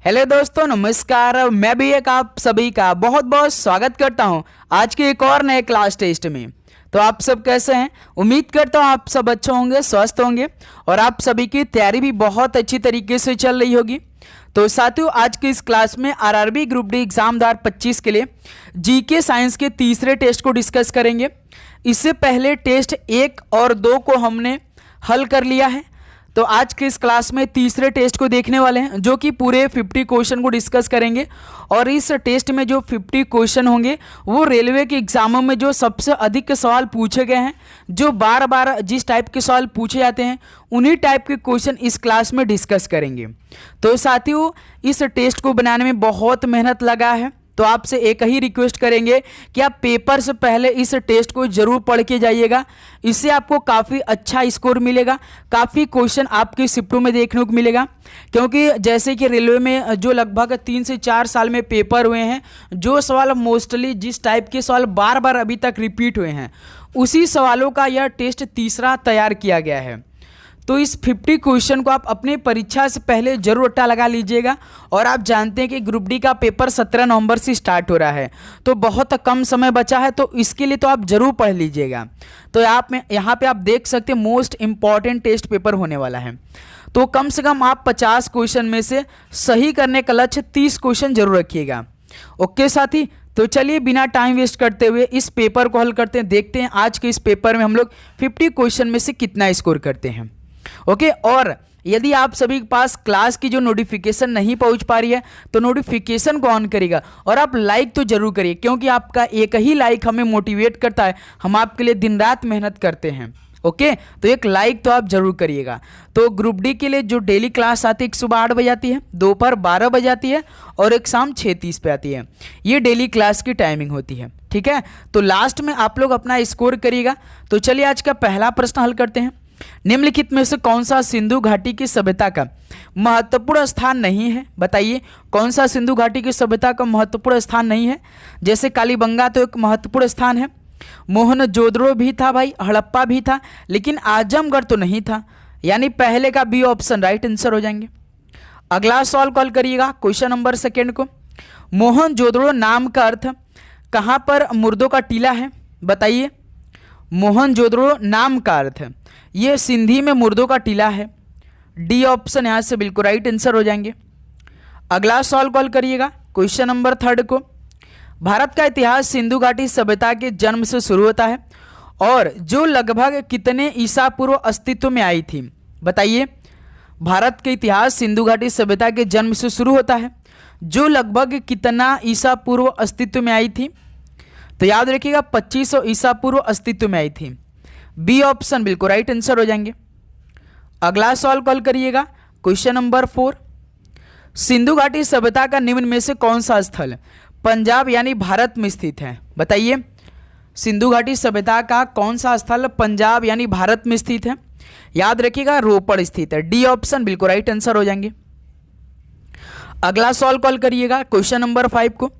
Hello दोस्तों, नमस्कार। मैं भी एक आप सभी का बहुत बहुत स्वागत करता हूं आज के एक और नए क्लास टेस्ट में। तो आप सब कैसे हैं? उम्मीद करता हूं आप सब अच्छे होंगे, स्वस्थ होंगे और आप सभी की तैयारी भी बहुत अच्छी तरीके से चल रही होगी। तो साथियों, आज की इस क्लास में आरआरबी ग्रुप डी एग्जाम 2025 के लिए जीके साइंस के तीसरे टेस्ट को डिस्कस करेंगे। इससे पहले टेस्ट 1 और 2 को हमने हल कर लिया है। तो आज के इस क्लास में तीसरे टेस्ट को देखने वाले हैं, जो कि पूरे 50 क्वेश्चन को डिस्कस करेंगे। और इस टेस्ट में जो 50 क्वेश्चन होंगे वो रेलवे के एग्जामों में जो सबसे अधिक सवाल पूछे गए हैं, जो बार बार जिस टाइप के सवाल पूछे जाते हैं उन्हीं टाइप के क्वेश्चन इस क्लास में डिस्कस करेंगे। तो साथियों, इस टेस्ट को बनाने में बहुत मेहनत लगा है, तो आपसे एक ही रिक्वेस्ट करेंगे कि आप पेपर से पहले इस टेस्ट को जरूर पढ़ के जाइएगा। इससे आपको काफ़ी अच्छा स्कोर मिलेगा, काफ़ी क्वेश्चन आपके शिफ्टों में देखने को मिलेगा। क्योंकि जैसे कि रेलवे में जो लगभग 3 से 4 साल में पेपर हुए हैं, जो सवाल मोस्टली जिस टाइप के सवाल बार बार अभी तक रिपीट हुए हैं, उसी सवालों का यह टेस्ट तीसरा तैयार किया गया है। तो इस 50 क्वेश्चन को आप अपने परीक्षा से पहले जरूर रट्टा लगा लीजिएगा। और आप जानते हैं कि ग्रुप डी का पेपर 17 नवंबर से स्टार्ट हो रहा है, तो बहुत कम समय बचा है, तो इसके लिए तो आप जरूर पढ़ लीजिएगा। तो यहाँ पे आप देख सकते हैं मोस्ट इंपॉर्टेंट टेस्ट पेपर होने वाला है। तो कम से कम आप 50 क्वेश्चन में से सही करने का लक्ष्य 30 क्वेश्चन जरूर रखिएगा। ओके साथी, तो चलिए बिना टाइम वेस्ट करते हुए इस पेपर को हल करते हैं। देखते हैं आज के इस पेपर में हम लोग 50 क्वेश्चन में से कितना स्कोर करते हैं। ओके, और यदि आप सभी के पास क्लास की जो नोटिफिकेशन नहीं पहुंच पा रही है, तो नोटिफिकेशन को ऑन करिएगा और आप लाइक तो जरूर करिए, क्योंकि आपका एक ही लाइक हमें मोटिवेट करता है। हम आपके लिए दिन रात मेहनत करते हैं। ओके, तो एक लाइक तो आप जरूर करिएगा। तो ग्रुप डी के लिए जो डेली क्लास आती है, एक सुबह 8 बजे आती है, दोपहर 12 बजे आती है और एक शाम 6:30 पे आती है। ये डेली क्लास की टाइमिंग होती है, ठीक है। तो लास्ट में आप लोग अपना स्कोर करिएगा। तो चलिए आज का पहला प्रश्न हल करते हैं। निम्नलिखित में से कौन सा सिंधु घाटी की सभ्यता का महत्वपूर्ण स्थान नहीं है? बताइए, कौन सा सिंधु घाटी की सभ्यता का महत्वपूर्ण स्थान नहीं है? जैसे कालीबंगा तो एक महत्वपूर्ण स्थान है, मोहनजोदड़ो भी था भाई, हड़प्पा भी था, लेकिन आजमगढ़ तो नहीं था। यानी पहले का बी ऑप्शन राइट आंसर हो जाएंगे। अगला सवाल कॉल करिएगा, क्वेश्चन नंबर 2 को। मोहनजोदड़ो नाम का अर्थ कहाँ पर मुर्दों का टीला है? बताइए, मोहनजोदड़ो नाम का अर्थ है ये सिंधी में मुर्दों का टीला है। डी ऑप्शन यहाँ से बिल्कुल राइट आंसर हो जाएंगे। अगला सवाल कॉल करिएगा, क्वेश्चन नंबर 3 को। भारत का इतिहास सिंधु घाटी सभ्यता के जन्म से शुरू होता है और जो लगभग कितने ईसा पूर्व अस्तित्व में आई थी? बताइए, भारत के इतिहास सिंधु घाटी सभ्यता के जन्म से शुरू होता है, जो लगभग कितना ईसा पूर्व अस्तित्व में आई थी? तो याद रखिएगा 2500 ईसा पूर्व अस्तित्व में आई थी। बी ऑप्शन बिल्कुल राइट आंसर हो जाएंगे। अगला सवाल कॉल करिएगा, क्वेश्चन नंबर 4। सिंधु घाटी सभ्यता का निम्न में से कौन सा स्थल पंजाब यानी भारत में स्थित है? बताइए, सिंधु घाटी सभ्यता का कौन सा स्थल पंजाब यानी भारत में स्थित है? याद रखिएगा रोपड़ स्थित है। डी ऑप्शन बिल्कुल राइट आंसर हो जाएंगे। अगला सवाल कॉल करिएगा, क्वेश्चन नंबर 5 को।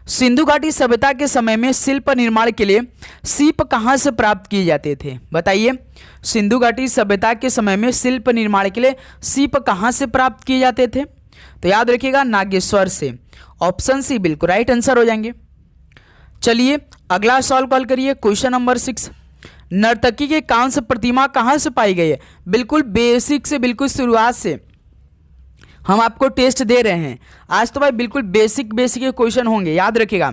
सिंधु घाटी सभ्यता के समय में शिल्प निर्माण के लिए सीप कहाँ से प्राप्त किए जाते थे? बताइए, सिंधु घाटी सभ्यता के समय में शिल्प निर्माण के लिए सीप कहाँ से प्राप्त किए जाते थे? तो याद रखिएगा नागेश्वर से। ऑप्शन सी बिल्कुल राइट आंसर हो जाएंगे। चलिए अगला सवाल कॉल करिए, क्वेश्चन नंबर 6। नर्तकी के कांस्य प्रतिमा कहाँ से पाई गई है? बिल्कुल बेसिक से, बिल्कुल शुरुआत से हम आपको टेस्ट दे रहे हैं। आज तो भाई बिल्कुल बेसिक के क्वेश्चन होंगे, याद रखिएगा।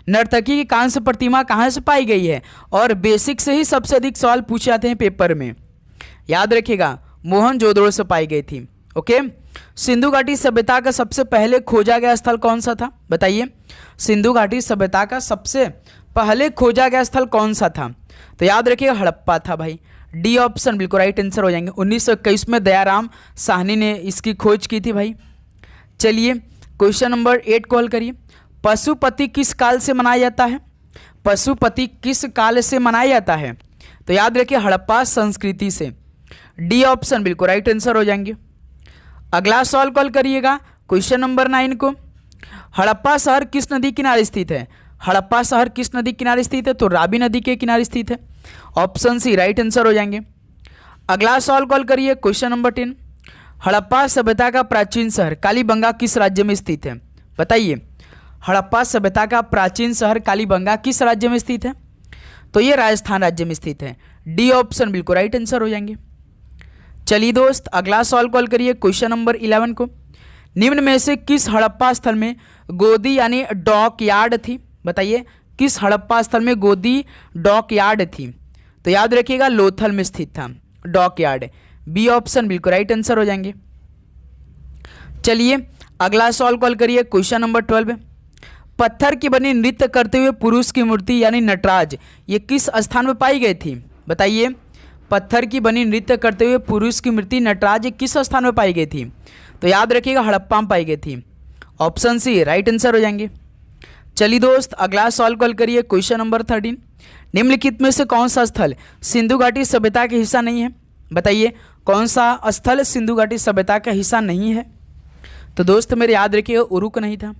नर्तकी की कांस्य प्रतिमा कहाँ से पाई गई है? और बेसिक से ही सबसे अधिक सवाल पूछे जाते हैं पेपर में, याद रखिएगा। मोहनजोदड़ो से पाई गई थी। ओके, सिंधु घाटी सभ्यता का सबसे पहले खोजा गया स्थल कौन सा था? बताइए, सिंधु घाटी सभ्यता का सबसे पहले खोजा गया स्थल कौन सा था? तो याद रखिएगा हड़प्पा था भाई। डी ऑप्शन बिल्कुल राइट आंसर हो जाएंगे। 1921 में दयाराम साहनी ने इसकी खोज की थी भाई। चलिए क्वेश्चन नंबर 8 कॉल करिए। पशुपति किस काल से मनाया जाता है? पशुपति किस काल से मनाया जाता है? तो याद रखिए हड़प्पा संस्कृति से। डी ऑप्शन बिल्कुल राइट आंसर हो जाएंगे। अगला सवाल कॉल करिएगा, क्वेश्चन नंबर 9 को। हड़प्पा शहर किस नदी किनारे स्थित है? हड़प्पा शहर किस नदी किनारे स्थित है? तो रावी नदी के किनारे स्थित है। ऑप्शन सी राइट आंसर हो जाएंगे। अगला सवाल कॉल करिए, क्वेश्चन नंबर 10। हड़प्पा सभ्यता का प्राचीन शहर कालीबंगा किस राज्य में स्थित है? बताइए, हड़प्पा सभ्यता का प्राचीन शहर कालीबंगा किस राज्य में स्थित है? तो ये राजस्थान राज्य में स्थित है। डी ऑप्शन बिल्कुल राइट आंसर हो जाएंगे। चलिए दोस्त, अगला सवाल कॉल करिए क्वेश्चन नंबर 11 को। निम्न में से किस हड़प्पा स्थल में गोदी यानी डॉक यार्ड थी? बताइए, किस हड़प्पा स्थल में गोदी डॉक यार्ड थी? तो याद रखिएगा लोथल में स्थित था डॉक यार्ड। बी ऑप्शन बिल्कुल राइट आंसर हो जाएंगे। चलिए अगला सवाल कॉल करिए क्वेश्चन नंबर 12। पत्थर की बनी नृत्य करते हुए पुरुष की मूर्ति यानी नटराज ये किस स्थान में पाई गई थी? बताइए, पत्थर की बनी नृत्य करते हुए पुरुष की मूर्ति नटराज किस स्थान में पाई गई थी? तो याद रखिएगा हड़प्पा में पाई गई थी। ऑप्शन सी राइट आंसर हो जाएंगे। चलिए दोस्त, अगला सवाल कॉल करिए क्वेश्चन नंबर 13। निम्नलिखित में से कौन सा स्थल सिंधु घाटी सभ्यता का हिस्सा नहीं है? बताइए, कौन सा स्थल सिंधु घाटी सभ्यता का हिस्सा नहीं है? तो दोस्त मेरे याद रखिएगा उरुक नहीं था।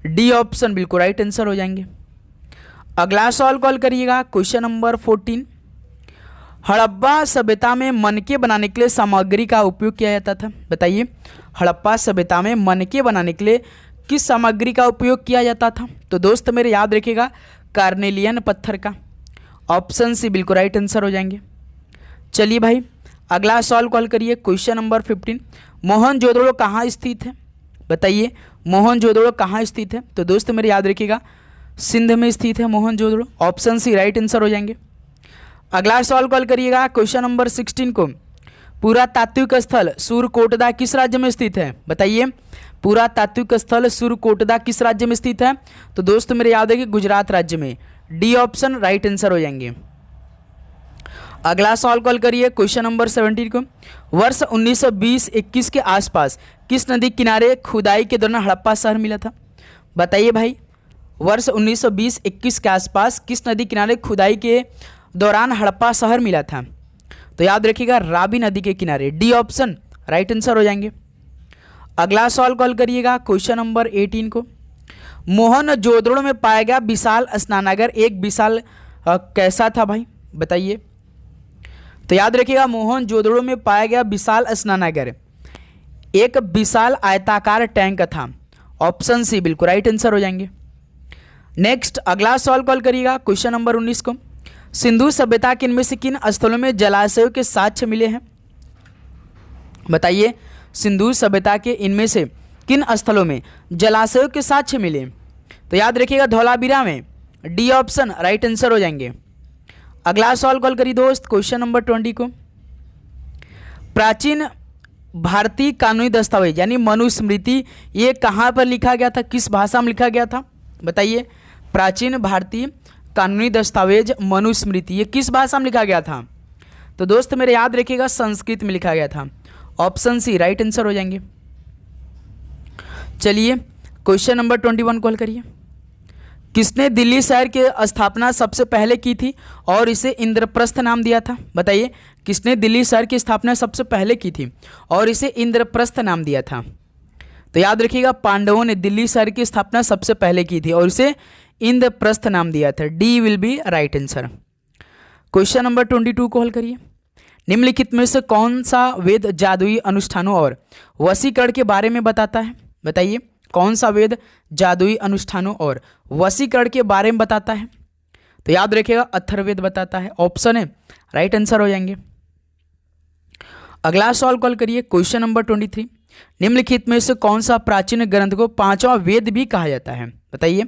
डी ऑप्शन बिल्कुल राइट आंसर हो जाएंगे। अगला सवाल कॉल करिएगा क्वेश्चन नंबर 14। हड़प्पा सभ्यता में मनके बनाने के लिए सामग्री का उपयोग किया जाता था? बताइए, हड़प्पा सभ्यता में मनके बनाने के लिए किस सामग्री का उपयोग किया जाता था? तो दोस्त मेरे याद रखिएगा कार्नेलियन पत्थर का। ऑप्शन सी बिल्कुल राइट आंसर हो जाएंगे। चलिए भाई, अगला सवाल कॉल करिए क्वेश्चन नंबर 15। मोहनजोदड़ो कहाँ स्थित है? बताइए, मोहनजोदड़ो कहाँ स्थित है? तो दोस्त मेरे याद रखिएगा सिंध में स्थित है Mohenjodaro. Option C right answer हो जाएंगे। अगला सवाल कॉल करिएगा क्वेश्चन नंबर 16 को। पुरातात्विक स्थल सूर्यकोटदा किस राज्य में स्थित है? बताइए, पुरातात्विक स्थल सूर्यकोटदा किस राज्य में स्थित है? तो दोस्त मेरे याद है कि गुजरात राज्य में। डी ऑप्शन राइट आंसर हो जाएंगे। अगला सवाल कॉल करिए क्वेश्चन नंबर 17 को। वर्ष 1920-21 के आसपास किस नदी किनारे खुदाई के दौरान हड़प्पा शहर मिला था? बताइए भाई, वर्ष 1920-21 के आसपास किस नदी किनारे खुदाई के दौरान हड़प्पा शहर मिला था? तो याद रखिएगा रावी नदी के किनारे। डी ऑप्शन राइट आंसर हो जाएंगे। अगला सवाल कॉल करिएगा क्वेश्चन नंबर 18 को। मोहनजोदड़ो में पाया गया विशाल स्नानागार एक विशाल कैसा था भाई? बताइए, तो याद रखिएगा मोहनजोदड़ो में पाया गया विशाल स्नानागार एक विशाल आयताकार टैंक था। ऑप्शन सी बिल्कुल राइट आंसर हो जाएंगे। नेक्स्ट अगला सवाल कॉल करिएगा क्वेश्चन नंबर 19 को। सिंधु सभ्यता के इनमें से किन स्थलों में जलाशयों के साक्ष्य मिले हैं? बताइए, सिंधु सभ्यता के इनमें से किन स्थलों में जलाशयों के साक्ष्य मिले? तो याद रखिएगा धौलावीरा में। डी ऑप्शन राइट आंसर हो जाएंगे। अगला सवाल कॉल करिए दोस्त क्वेश्चन नंबर 20 को। प्राचीन भारतीय कानूनी दस्तावेज यानी मनुस्मृति ये कहाँ पर लिखा गया था? किस भाषा में लिखा गया था? बताइए, प्राचीन भारतीय कानूनी दस्तावेज मनुस्मृति ये किस भाषा में लिखा गया था? तो दोस्त मेरे याद रखिएगा संस्कृत में लिखा गया था। ऑप्शन सी राइट आंसर हो जाएंगे। चलिए क्वेश्चन नंबर 21 कॉल करिए। किसने दिल्ली शहर की स्थापना सबसे पहले की थी और इसे इंद्रप्रस्थ नाम दिया था? बताइए, किसने दिल्ली शहर की स्थापना सबसे पहले की थी और इसे इंद्रप्रस्थ नाम दिया था? तो याद रखिएगा पांडवों ने दिल्ली शहर की स्थापना सबसे पहले की थी और इसे इंद्रप्रस्थ नाम दिया था। D will be right answer. Question number 22 call करिए। निम्नलिखित में से कौन सा वेद जादुई अनुष्ठानों और वशीकरण के बारे में बताता है? बताइए, कौन सा वेद जादुई अनुष्ठानों और वशीकरण के बारे में बताता है? तो याद रखिएगा अथर्ववेद बताता है। ऑप्शन है राइट आंसर हो जाएंगे। अगला सवाल कॉल करिए क्वेश्चन नंबर 23। निम्नलिखित में से कौन सा प्राचीन ग्रंथ को पांचवा वेद भी कहा जाता है? बताइए,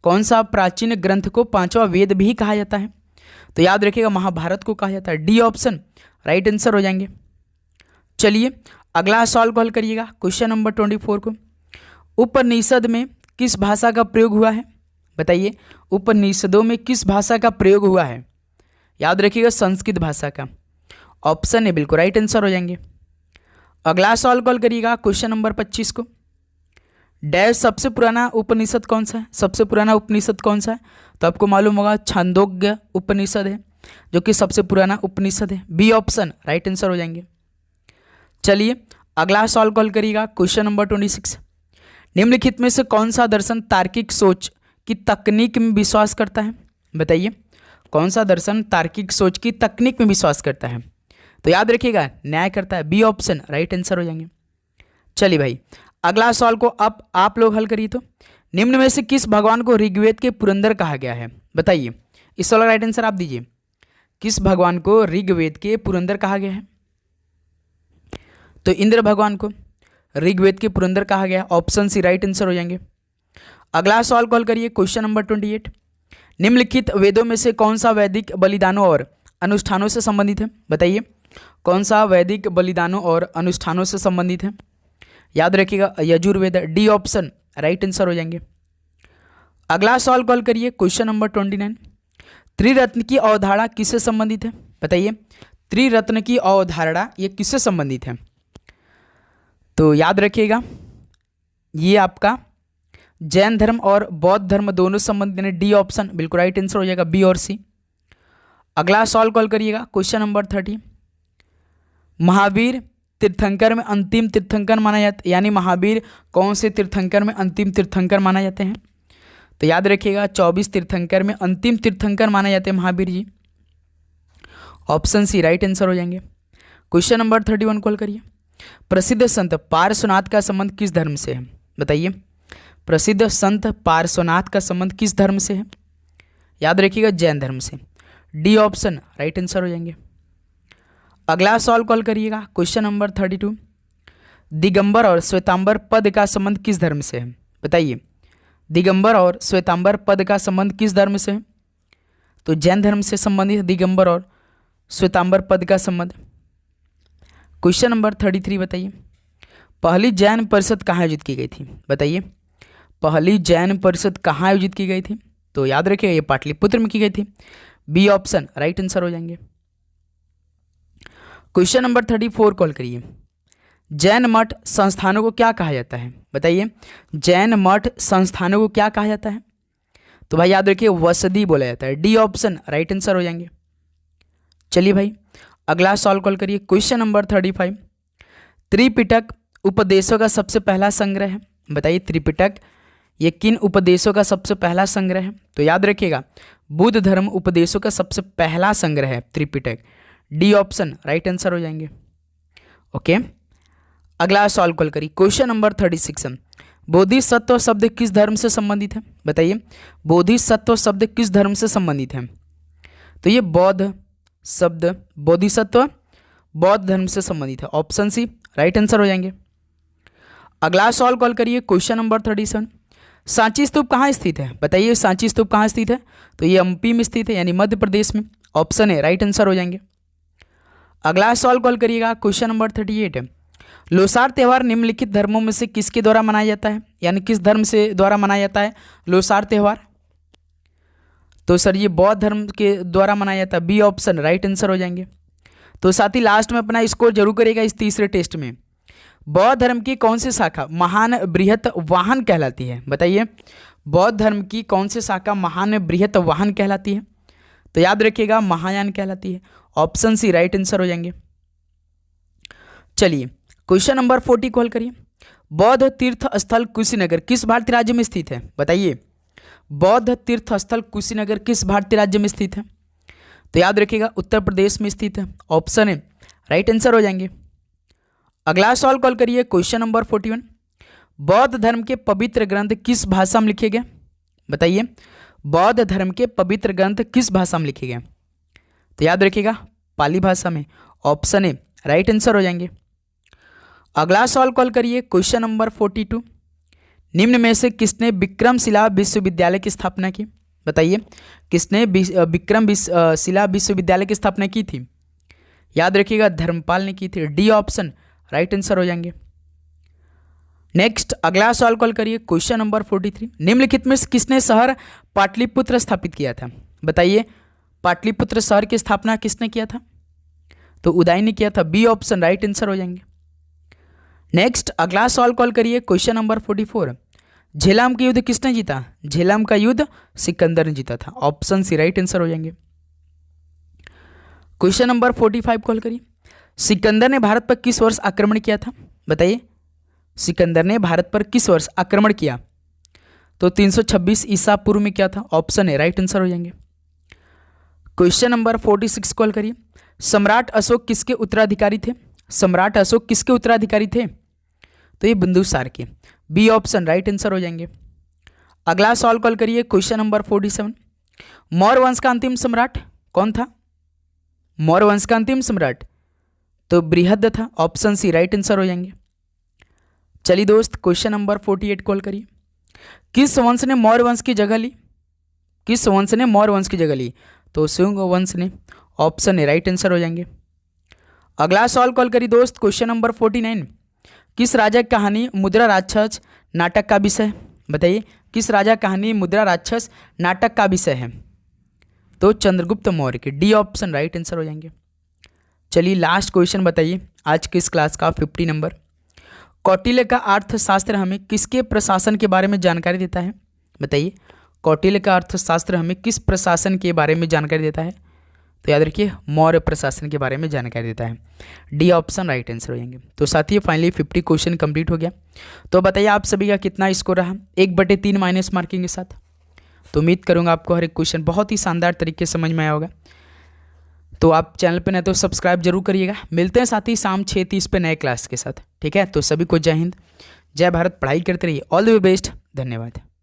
कौन सा प्राचीन ग्रंथ को पांचवा वेद भी कहा जाता है? तो याद रखिएगा महाभारत को कहा जाता है। डी ऑप्शन राइट आंसर हो जाएंगे। चलिए अगला सवाल कॉल करिएगा क्वेश्चन नंबर 24 को। उपनिषद में किस भाषा का प्रयोग हुआ है? बताइए, उपनिषदों में किस भाषा का प्रयोग हुआ है? याद रखिएगा संस्कृत भाषा का। ऑप्शन है बिल्कुल राइट आंसर हो जाएंगे। अगला सवाल कॉल करिएगा क्वेश्चन नंबर 25 को। डैश सबसे पुराना उपनिषद कौन सा है? सबसे पुराना उपनिषद कौन सा है? तो आपको मालूम होगा छांदोग्य उपनिषद है जो कि सबसे पुराना उपनिषद है। बी ऑप्शन राइट आंसर हो जाएंगे। चलिए अगला सवाल कॉल करिएगा क्वेश्चन नंबर 26। निम्नलिखित में से कौन सा दर्शन तार्किक सोच की तकनीक में विश्वास करता है? बताइए, कौन सा दर्शन तार्किक सोच की तकनीक में विश्वास करता है? तो याद रखिएगा न्याय करता है, बी ऑप्शन राइट आंसर हो जाएंगे। चलिए भाई अगला सवाल को अब आप लोग हल करिए। तो निम्न में से किस भगवान को ऋग्वेद के पुरंदर कहा गया है, बताइए। इस सवाल का राइट आंसर आप दीजिए। किस भगवान को ऋग्वेद के पुरंदर कहा गया है? तो इंद्र भगवान को ऋग्वेद के पुरंदर कहा गया, ऑप्शन सी राइट आंसर हो जाएंगे। अगला सवाल कॉल करिए, क्वेश्चन नंबर 28। निम्नलिखित वेदों में से कौन सा वैदिक बलिदानों और अनुष्ठानों से संबंधित है, बताइए। कौन सा वैदिक बलिदानों और अनुष्ठानों से संबंधित है? याद रखिएगा Yajurveda, D option right answer हो जाएंगे। अगला सवाल कॉल करिए, क्वेश्चन नंबर 29। त्रिरत्न की अवधारणा किससे संबंधित है, बताइए। त्रिरत्न की अवधारणा ये किससे संबंधित है? तो याद रखिएगा ये आपका जैन धर्म और बौद्ध धर्म दोनों संबंधित है, डी ऑप्शन बिल्कुल राइट आंसर हो जाएगा, बी और सी। अगला सवाल कॉल करिएगा, क्वेश्चन नंबर 30। महावीर तीर्थंकर में अंतिम तीर्थंकर माना जाता है, यानी महावीर कौन से तीर्थंकर में अंतिम तीर्थंकर माना जाते हैं? तो याद रखिएगा 24 तीर्थंकर में अंतिम तीर्थंकर माने जाते हैं Mahavir ji, option C right answer हो जाएंगे। क्वेश्चन नंबर 31 कॉल करिए। प्रसिद्ध संत पार्श्वनाथ का संबंध किस धर्म से है, बताइए। प्रसिद्ध संत पार्श्वनाथ का संबंध किस धर्म से है? याद रखिएगा जैन धर्म से, डी ऑप्शन राइट आंसर हो जाएंगे। अगला सवाल कॉल करिएगा, क्वेश्चन नंबर 32। दिगंबर और श्वेतांबर पद का संबंध किस धर्म से है, बताइए। दिगंबर और श्वेतांबर पद का संबंध किस धर्म से है? तो जैन धर्म से संबंधित दिगंबर और श्वेतांबर पद का संबंध। क्वेश्चन नंबर 33 बताइए। पहली जैन परिषद कहाँ आयोजित की गई थी, बताइए। पहली जैन परिषद कहाँ आयोजित की गई थी? तो याद रखिएगा ये पाटलिपुत्र में की गई थी, बी ऑप्शन राइट आंसर हो जाएंगे। क्वेश्चन नंबर 34 कॉल करिए। जैन मठ संस्थानों को क्या कहा जाता है, बताइए। जैन मठ संस्थानों को क्या कहा जाता है? तो भाई याद रखिए वसदी बोला जाता है, डी ऑप्शन राइट आंसर हो जाएंगे। चलिए भाई अगला सवाल कॉल करिए, क्वेश्चन नंबर 35। त्रिपिटक उपदेशों का सबसे पहला संग्रह है, बताइए। त्रिपिटक ये किन उपदेशों का सबसे पहला संग्रह है? तो याद रखिएगा बुद्ध धर्म उपदेशों का सबसे पहला संग्रह है Tripitaka, D option right answer हो जाएंगे। ओके अगला सवाल कॉल करिए, क्वेश्चन नंबर 36। बोधिसत्व शब्द किस धर्म से संबंधित है, बताइए। बोधिसत्व शब्द किस धर्म से संबंधित है? तो ये बौद्ध शब्द बोधिसत्व बौद्ध धर्म से संबंधित है, ऑप्शन सी राइट आंसर हो जाएंगे। अगला सवाल कॉल करिए, क्वेश्चन नंबर 37। सांची स्तूप कहाँ स्थित है, बताइए। सांची स्तूप कहाँ स्थित है? तो ये एमपी में स्थित है, यानी मध्य प्रदेश में, ऑप्शन है राइट आंसर हो जाएंगे। अगला सवाल कॉल करिएगा, क्वेश्चन नंबर 38। लोसार त्यौहार निम्नलिखित धर्मों में से किसके द्वारा मनाया जाता है, यानी किस धर्म से द्वारा मनाया जाता है लोसार त्यौहार? तो सर ये बौद्ध धर्म के द्वारा मनाया जाता है, बी ऑप्शन राइट आंसर हो जाएंगे। तो साथ ही लास्ट में अपना स्कोर जरूर करेगा इस तीसरे टेस्ट में। बौद्ध धर्म की कौन सी शाखा महान बृहत वाहन कहलाती है, बताइए। बौद्ध धर्म की कौन सी शाखा महान बृहत वाहन कहलाती है? तो याद रखिएगा महायान कहलाती है, ऑप्शन सी राइट आंसर हो जाएंगे। चलिए क्वेश्चन नंबर 40 कॉल करिए। बौद्ध तीर्थ स्थल कुशीनगर किस भारतीय राज्य में स्थित है, बताइए। बौद्ध तीर्थ स्थल कुशीनगर किस भारतीय राज्य में स्थित है? तो याद रखिएगा उत्तर प्रदेश में स्थित है, ऑप्शन है राइट आंसर हो जाएंगे। अगला सवाल कॉल करिए, क्वेश्चन नंबर 41। बौद्ध धर्म के पवित्र ग्रंथ किस भाषा में लिखे गए, बताइए। बौद्ध धर्म के पवित्र ग्रंथ किस भाषा में लिखे गए? तो याद रखिएगा पाली भाषा में, ऑप्शन ए राइट आंसर हो जाएंगे। अगला सवाल कॉल करिए, क्वेश्चन नंबर 42। निम्न में से किसने विक्रमशिला विश्वविद्यालय की स्थापना की, बताइए। किसने विक्रमशिला विश्वविद्यालय की स्थापना की थी? याद रखिएगा धर्मपाल ने की थी, डी ऑप्शन राइट आंसर हो जाएंगे। नेक्स्ट अगला सवाल कॉल करिए, क्वेश्चन नंबर 43। निम्नलिखित में किसने शहर पाटलिपुत्र स्थापित किया था, बताइए। पाटलिपुत्र शहर की स्थापना किसने किया था? तो उदय ने किया था, बी ऑप्शन राइट आंसर हो जाएंगे। नेक्स्ट अगला सवाल कॉल करिए, क्वेश्चन नंबर 44। झेलम का युद्ध किसने जीता? झेलम का युद्ध सिकंदर ने जीता था, ऑप्शन सी राइट आंसर हो जाएंगे। क्वेश्चन नंबर 45 कॉल करिए। सिकंदर ने भारत पर किस वर्ष आक्रमण किया था, बताइए। सिकंदर ने भारत पर किस वर्ष आक्रमण किया? तो 326 ईसा पूर्व में किया था, ऑप्शन है राइट आंसर हो जाएंगे। क्वेश्चन नंबर 46 कॉल करिए। सम्राट अशोक किसके उत्तराधिकारी थे? सम्राट अशोक किसके उत्तराधिकारी थे? तो ये बिंदुसार के। बी ऑप्शन राइट आंसर हो जाएंगे। अगला सवाल कॉल करिए। क्वेश्चन नंबर 47, मौर्य वंश का अंतिम सम्राट कौन था? मौर्य वंश का अंतिम सम्राट तो बृहद था। ऑप्शन सी राइट आंसर हो जाएंगे। चलिए दोस्त, क्वेश्चन नंबर 48 कॉल करिए। किस वंश ने मौर्य वंश की जगह ली? किस वंश ने मौर्य वंश की जगह ली? तो शुंग वंश ने। ऑप्शन ए राइट आंसर हो जाएंगे। अगला सवाल कॉल करिए दोस्त। क्वेश्चन नंबर 49, किस राजा की कहानी मुद्रा राक्षस नाटक का विषय? बताइए, किस राजा कहानी मुद्रा राक्षस नाटक का विषय है? तो चंद्रगुप्त मौर्य के। डी ऑप्शन राइट आंसर हो जाएंगे। चलिए लास्ट क्वेश्चन बताइए आज के इस क्लास का 50 नंबर। कौटिल्य का अर्थशास्त्र हमें किसके प्रशासन के बारे में जानकारी देता है? बताइए, कौटिल्य का अर्थशास्त्र हमें किस प्रशासन के बारे में जानकारी देता है? तो याद रखिए, मौर्य प्रशासन के बारे में जानकारी देता है। डी ऑप्शन राइट आंसर हो जाएंगे। तो साथियों, फाइनली 50 क्वेश्चन कंप्लीट हो गया। तो बताइए आप सभी का कितना स्कोर रहा 1/3 माइनस मार्किंग के साथ? तो उम्मीद करूंगा आपको हर एक क्वेश्चन बहुत ही शानदार तरीके से समझ में आया होगा। तो आप चैनल पे नए तो सब्सक्राइब जरूर करिएगा। मिलते हैं साथ ही शाम 6:30 पे नए क्लास के साथ। ठीक है, तो सभी को जय हिंद, जय भारत। पढ़ाई करते रहिए। All the way best. धन्यवाद।